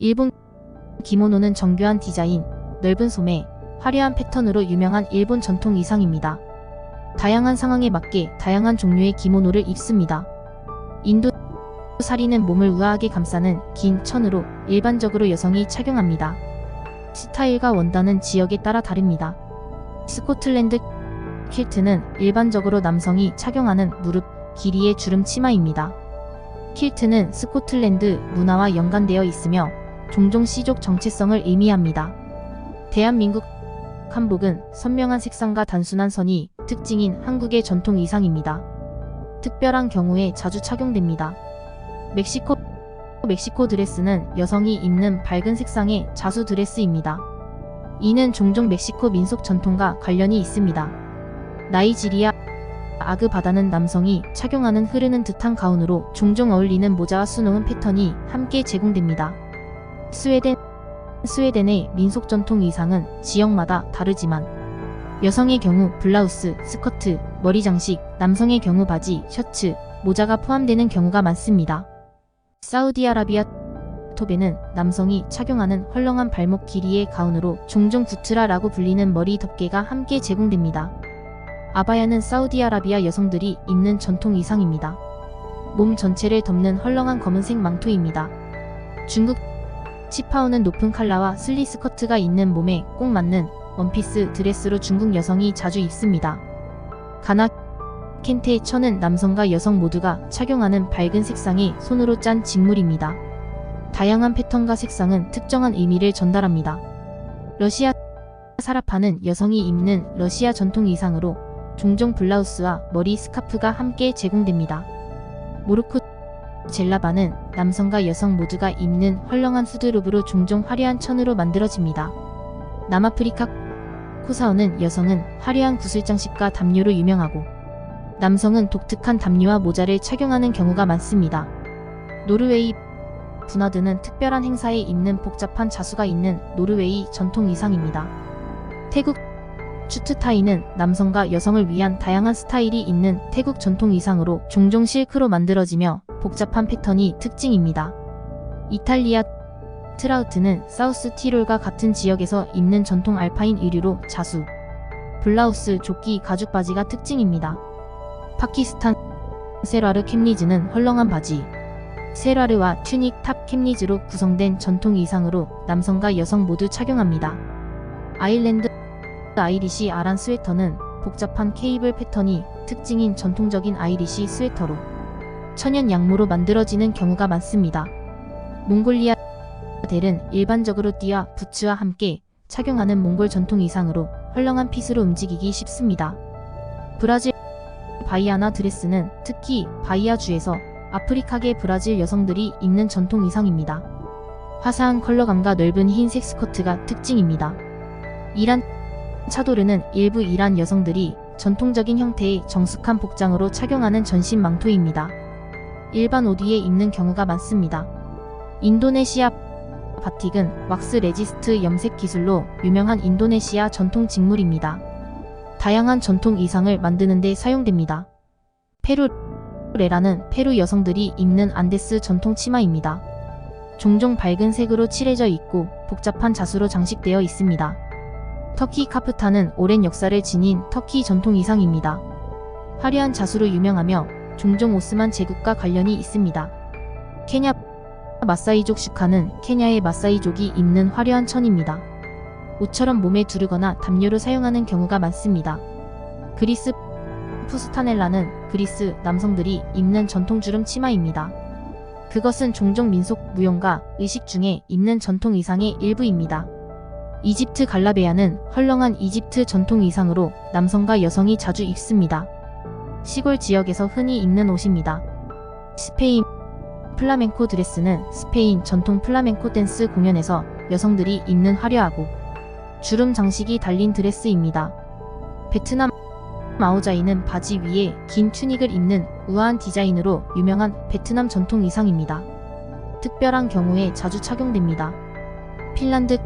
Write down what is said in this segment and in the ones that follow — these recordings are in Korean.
일본 기모노는 정교한 디자인, 넓은 소매, 화려한 패턴으로 유명한 일본 전통 의상입니다. 다양한 상황에 맞게 다양한 종류의 기모노를 입습니다. 인도 사리는 몸을 우아하게 감싸는 긴 천으로 일반적으로 여성이 착용합니다. 스타일과 원단은 지역에 따라 다릅니다. 스코틀랜드 킬트는 일반적으로 남성이 착용하는 무릎 길이의 주름 치마입니다. 킬트는 스코틀랜드 문화와 연관되어 있으며 종종 시족 정체성을 의미합니다. 대한민국 한복은 선명한 색상과 단순한 선이 특징인 한국의 전통 의상입니다. 특별한 경우에 자주 착용됩니다. 멕시코 드레스는 여성이 입는 밝은 색상의 자수 드레스입니다. 이는 종종 멕시코 민속 전통과 관련이 있습니다. 나이지리아 아그바다는 남성이 착용하는 흐르는 듯한 가운으로 종종 어울리는 모자와 수놓은 패턴이 함께 제공됩니다. 스웨덴의 민속 전통 의상은 지역마다 다르지만 여성의 경우 블라우스, 스커트, 머리 장식, 남성의 경우 바지, 셔츠, 모자가 포함되는 경우가 많습니다. 사우디아라비아 톱에는 남성이 착용하는 헐렁한 발목 길이의 가운으로 종종 구트라라고 불리는 머리 덮개가 함께 제공됩니다. 아바야는 사우디아라비아 여성들이 입는 전통 의상입니다. 몸 전체를 덮는 헐렁한 검은색 망토입니다. 중국 치파오는 높은 칼라와 슬리 스커트가 있는 몸에 꼭 맞는 원피스 드레스로 중국 여성이 자주 입습니다. 가나 켄테 천은 남성과 여성 모두가 착용하는 밝은 색상의 손으로 짠 직물입니다. 다양한 패턴과 색상은 특정한 의미를 전달합니다. 러시아 사라파는 여성이 입는 러시아 전통 의상으로 종종 블라우스와 머리 스카프가 함께 제공됩니다. 모로코 젤라바는 남성과 여성 모두가 입는 헐렁한 후드룩으로 종종 화려한 천으로 만들어집니다. 남아프리카 코사오는 여성은 화려한 구슬장식과 담요로 유명하고 남성은 독특한 담요와 모자를 착용하는 경우가 많습니다. 노르웨이 분화드는 특별한 행사에 입는 복잡한 자수가 있는 노르웨이 전통 의상입니다. 태국 추트타이는 남성과 여성을 위한 다양한 스타일이 있는 태국 전통 의상으로 종종 실크로 만들어지며 복잡한 패턴이 특징입니다. 이탈리아 트라우트는 사우스 티롤과 같은 지역에서 입는 전통 알파인 의류로 자수, 블라우스, 조끼, 가죽 바지가 특징입니다. 파키스탄 세라르 캠리즈는 헐렁한 바지, 세라르와 튜닉 탑 캠리즈로 구성된 전통 의상으로 남성과 여성 모두 착용합니다. 아일랜드 아이리시 아란 스웨터는 복잡한 케이블 패턴이 특징인 전통적인 아이리시 스웨터로 천연 양모로 만들어지는 경우가 많습니다. 몽골리아 델은 일반적으로 띠와 부츠와 함께 착용하는 몽골 전통 의상으로 헐렁한 핏으로 움직이기 쉽습니다. 브라질 바이아나 드레스는 특히 바이아주에서 아프리카계 브라질 여성들이 입는 전통 의상입니다. 화사한 컬러감과 넓은 흰색 스커트가 특징입니다. 이란 차도르는 일부 이란 여성들이 전통적인 형태의 정숙한 복장으로 착용하는 전신 망토입니다. 일반 옷 위에 입는 경우가 많습니다. 인도네시아 바틱은 왁스 레지스트 염색 기술로 유명한 인도네시아 전통 직물입니다. 다양한 전통 의상을 만드는 데 사용됩니다. 페루 레라는 페루 여성들이 입는 안데스 전통 치마입니다. 종종 밝은 색으로 칠해져 있고 복잡한 자수로 장식되어 있습니다. 터키 카프타는 오랜 역사를 지닌 터키 전통 의상입니다. 화려한 자수로 유명하며 종종 오스만 제국과 관련이 있습니다. 케냐 마사이족 슈카는 케냐의 마사이족이 입는 화려한 천입니다. 옷처럼 몸에 두르거나 담요로 사용하는 경우가 많습니다. 그리스 푸스타넬라는 그리스 남성들이 입는 전통 주름 치마입니다. 그것은 종종 민속 무용과 의식 중에 입는 전통 의상의 일부입니다. 이집트 갈라베아는 헐렁한 이집트 전통 의상으로 남성과 여성이 자주 입습니다. 시골 지역에서 흔히 입는 옷입니다. 스페인 플라멩코 드레스는 스페인 전통 플라멩코 댄스 공연에서 여성들이 입는 화려하고 주름 장식이 달린 드레스입니다. 베트남 마오자이는 바지 위에 긴 튜닉을 입는 우아한 디자인으로 유명한 베트남 전통 의상입니다. 특별한 경우에 자주 착용됩니다. 핀란드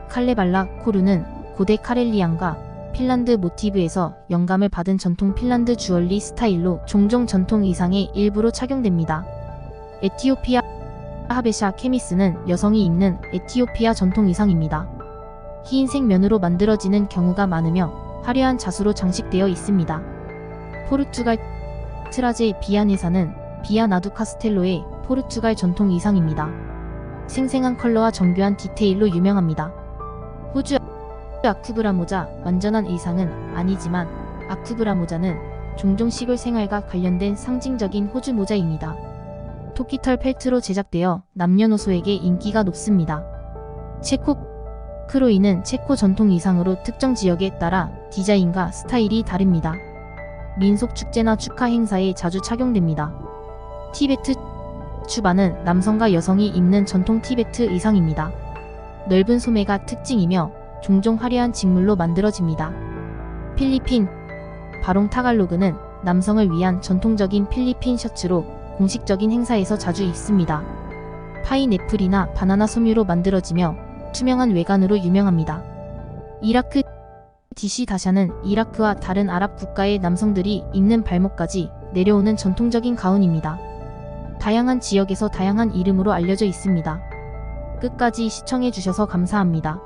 칼레발라 코르는 고대 카렐리안과 핀란드 모티브에서 영감을 받은 전통 핀란드 주얼리 스타일로 종종 전통 의상의 일부로 착용됩니다. 에티오피아 하베샤 케미스는 여성이 입는 에티오피아 전통 의상입니다. 흰색 면으로 만들어지는 경우가 많으며 화려한 자수로 장식되어 있습니다. 포르투갈 트라제 비아네사는 비아나두 카스텔로의 포르투갈 전통 의상입니다. 생생한 컬러와 정교한 디테일로 유명합니다. 호주 아쿠브라 모자 완전한 의상은 아니지만 아쿠브라 모자는 종종 시골 생활과 관련된 상징적인 호주 모자입니다. 토끼털 펠트로 제작되어 남녀노소에게 인기가 높습니다. 체코 크로이는 체코 전통 의상으로 특정 지역에 따라 디자인과 스타일이 다릅니다. 민속 축제나 축하 행사에 자주 착용됩니다. 티베트 추바는 남성과 여성이 입는 전통 티베트 의상입니다. 넓은 소매가 특징이며 종종 화려한 직물로 만들어집니다. 필리핀 바롱 타갈로그는 남성을 위한 전통적인 필리핀 셔츠로 공식적인 행사에서 자주 입습니다. 파인애플이나 바나나 섬유로 만들어지며 투명한 외관으로 유명합니다. 이라크 디시 다샤는 이라크와 다른 아랍 국가의 남성들이 입는 발목까지 내려오는 전통적인 가운입니다. 다양한 지역에서 다양한 이름으로 알려져 있습니다. 끝까지 시청해주셔서 감사합니다.